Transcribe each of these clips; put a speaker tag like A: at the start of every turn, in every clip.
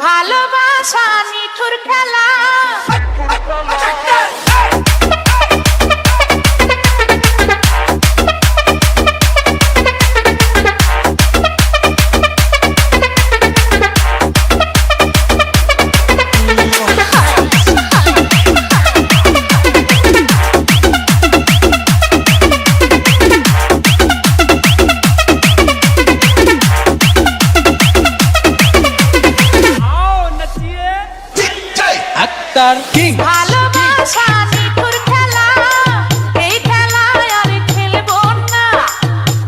A: ভালোবাসা নিঠুর খেলা। ভালোবাসা নিঠুর খেলা, এই খেলায় আর খেলবো না।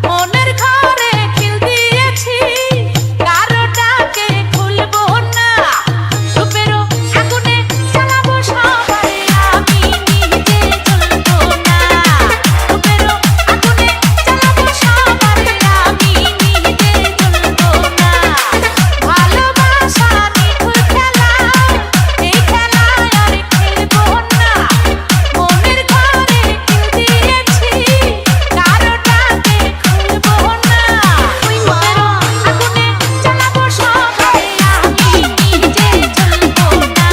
A: মনের ঘরে খিল দিয়েছি, কারোটাকে খুলবো না। রূপেরও আগুনে জ্বালাবো সবাই, আমি নিজে জ্বলবো না। রূপেরও আগুনে জ্বালাবো সবাই, আমি নিজে জ্বলবো না। ভালোবাসা নিঠুর খেলা, এই খেলায় আর খেলবো না। মনের ঘরে খিল দিয়েছি, কারোটাকে খুলবো না। রূপেরও আগুনে জ্বালাবো সবাই, আমি নিজে জ্বলবো না।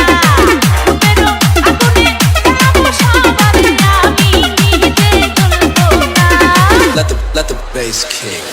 A: রূপেরও আগুনে জ্বালাবো সবাই, আমি নিজে জ্বলবো না।
B: Let the bass kick.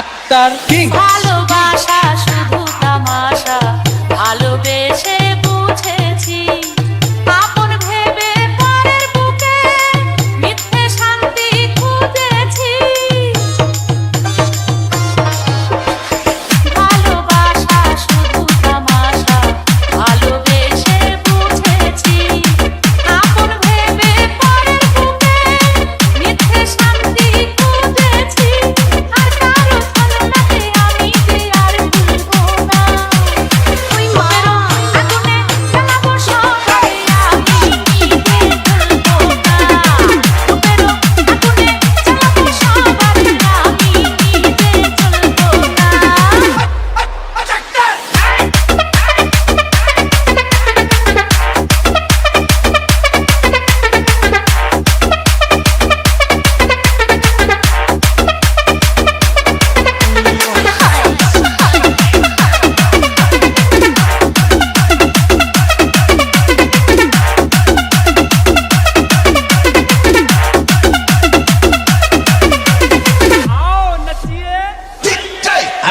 C: Akhtar king.
A: ভালোবাসা শুধু তামাশা, ভালোবেসে বুঝেছি। আপন ভেবে পরের বুকে মিথ্যে শান্তি খুঁজেছি। ভালোবাসা শুধু তামাশা, ভালোবেসে বুঝেছি। আপন ভেবে পরের বুকে মিথ্যে শান্তি খুঁজেছি। আর কারো ছলনাতে আমি যে আর ভুলবো না। রূপেরও আগুনে জ্বালাবো সবাই, আমি নিজে জ্বলবো না। রূপেরও আগুনে জ্বালাবো সবাই, আমি নিজে জ্বলবো না।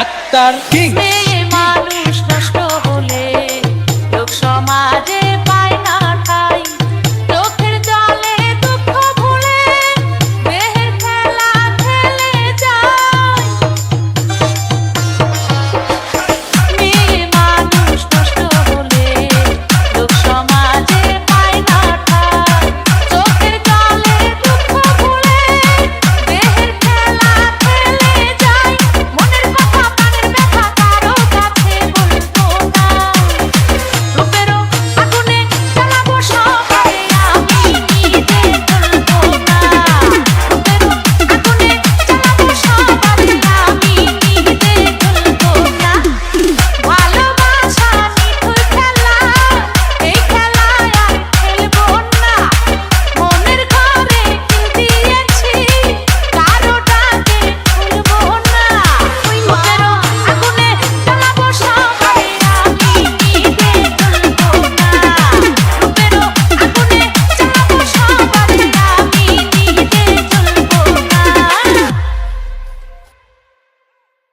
C: আক্তার কিং।